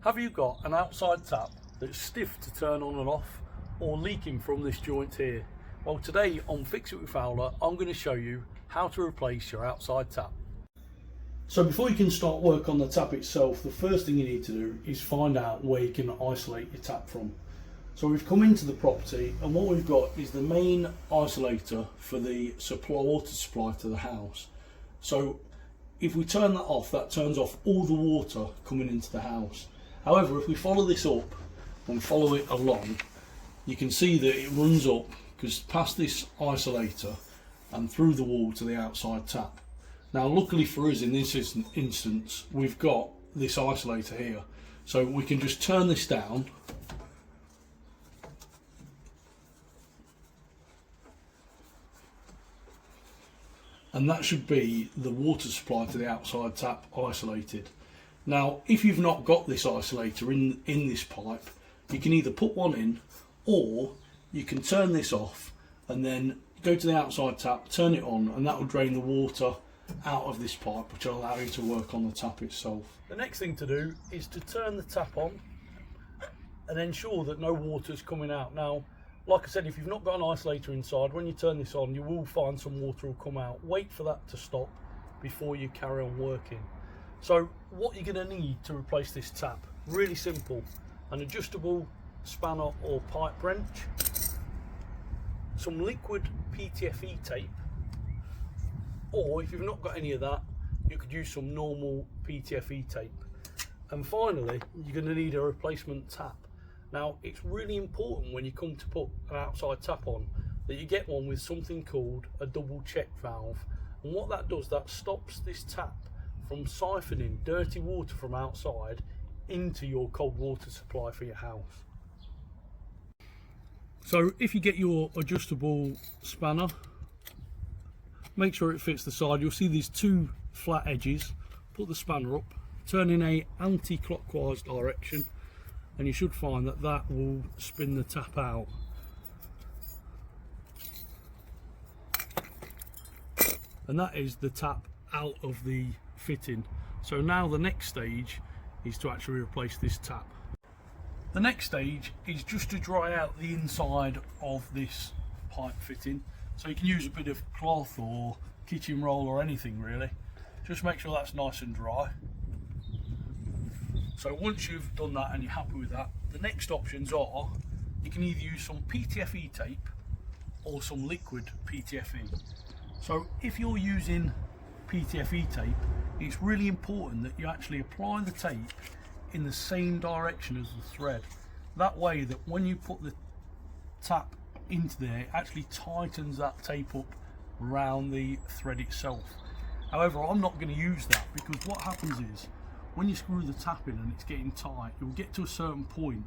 Have you got an outside tap that's stiff to turn on and off or leaking from this joint here? Well, today on Fix It with Fowler, I'm going to show you how to replace your outside tap. So before you can start work on the tap itself, the first thing you need to do is find out where you can isolate your tap from. So we've come into the property and what we've got is the main isolator for the water supply to the house. So if we turn that off, that turns off all the water coming into the house. However, if we follow this up and follow it along, you can see that it runs up because past this isolator and through the wall to the outside tap. Now luckily for us in this instance, we've got this isolator here. So we can just turn this down and that should be the water supply to the outside tap isolated. Now if you've not got this isolator in this pipe, you can either put one in or you can turn this off and then go to the outside tap, turn it on, and that will drain the water out of this pipe, which will allow you to work on the tap itself. The next thing to do is to turn the tap on and ensure that no water is coming out. Now like I said, if you've not got an isolator inside, when you turn this on you will find some water will come out. Wait for that to stop before you carry on working. So what you're going to need to replace this tap, really simple: an adjustable spanner or pipe wrench, some liquid PTFE tape, or if you've not got any of that, you could use some normal PTFE tape. And finally, you're going to need a replacement tap. Now it's really important when you come to put an outside tap on that you get one with something called a double check valve, and what that does, that stops this tap from siphoning dirty water from outside into your cold water supply for your house. So if you get your adjustable spanner, make sure it fits the side. You'll see these two flat edges. Put the spanner up, turn in a anti-clockwise direction, and you should find that that will spin the tap out. And that is the tap out of the fitting. So now the next stage is to actually replace this tap. The next stage is just to dry out the inside of this pipe fitting. So you can use a bit of cloth or kitchen roll or anything really. Just make sure that's nice and dry. So once you've done that and you're happy with that, the next options are you can either use some PTFE tape or some liquid PTFE. So if you're using PTFE tape, it's really important that you actually apply the tape in the same direction as the thread. That way that when you put the tap into there, it actually tightens that tape up around the thread itself. However, I'm not going to use that because what happens is when you screw the tap in and it's getting tight, you'll get to a certain point,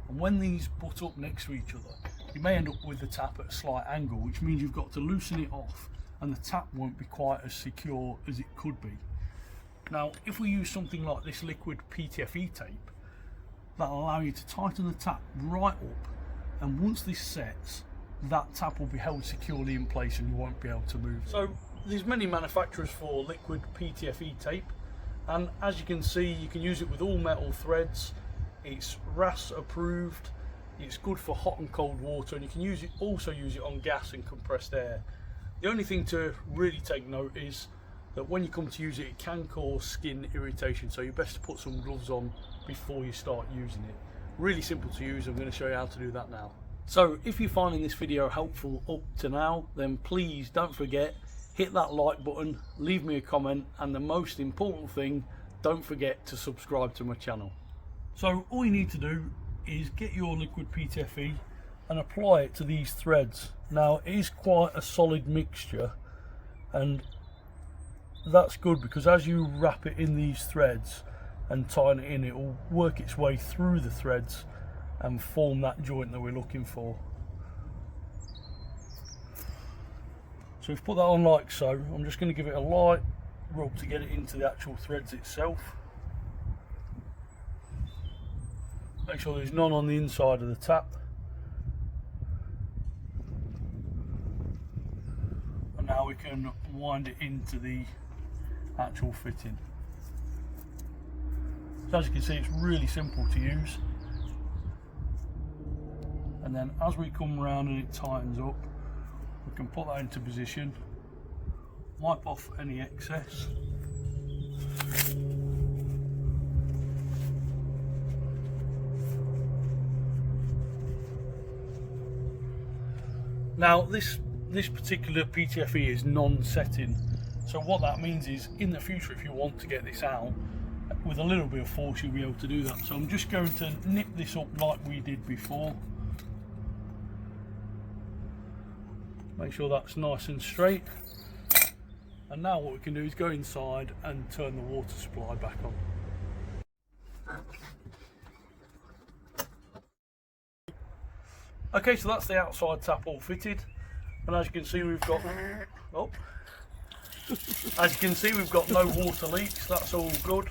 and when these butt up next to each other, you may end up with the tap at a slight angle, which means you've got to loosen it off and the tap won't be quite as secure as it could be. Now if we use something like this liquid PTFE tape, that'll allow you to tighten the tap right up, and once this sets, that tap will be held securely in place and you won't be able to move it. So there's many manufacturers for liquid PTFE tape, and as you can see, you can use it with all metal threads. It's RAS approved, it's good for hot and cold water, and you can also use it on gas and compressed air. The only thing to really take note is that when you come to use it, it can cause skin irritation, so you're best to put some gloves on before you start using it. Really simple to use. I'm going to show you how to do that now. So if you're finding this video helpful up to now, then please don't forget, hit that like button, leave me a comment, and the most important thing, don't forget to subscribe to my channel. So all you need to do is get your liquid PTFE and apply it to these threads. Now it is quite a solid mixture, and that's good because as you wrap it in these threads and tighten it in, it will work its way through the threads and form that joint that we're looking for. So we've put that on like so. I'm just going to give it a light rub to get it into the actual threads itself. Make sure there's none on the inside of the tap. And now we can wind it into the actual fitting. So as you can see, it's really simple to use. And then as we come around and it tightens up, we can put that into position, wipe off any excess. Now this particular PTFE is non-setting, so what that means is in the future, if you want to get this out with a little bit of force, you'll be able to do that. So I'm just going to nip this up like we did before. Make sure that's nice and straight. And now what we can do is go inside and turn the water supply back on. Okay, so that's the outside tap all fitted, and as you can see we've got as you can see we've got no water leaks. That's all good.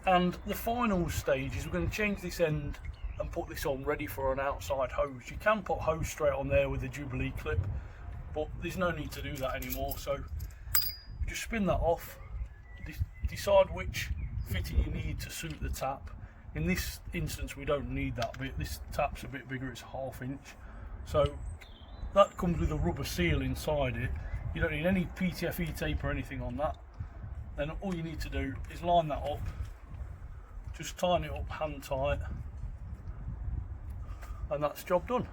And the final stage is we're going to change this end and put this on ready for an outside hose. You can put hose straight on there with a Jubilee clip, but there's no need to do that anymore. So just spin that off, decide which fitting you need to suit the tap. In this instance we don't need that bit, this tap's a bit bigger, it's a 1/2 inch. So that comes with a rubber seal inside it. You don't need any PTFE tape or anything on that. Then all you need to do is line that up, just tighten it up hand tight, and that's job done.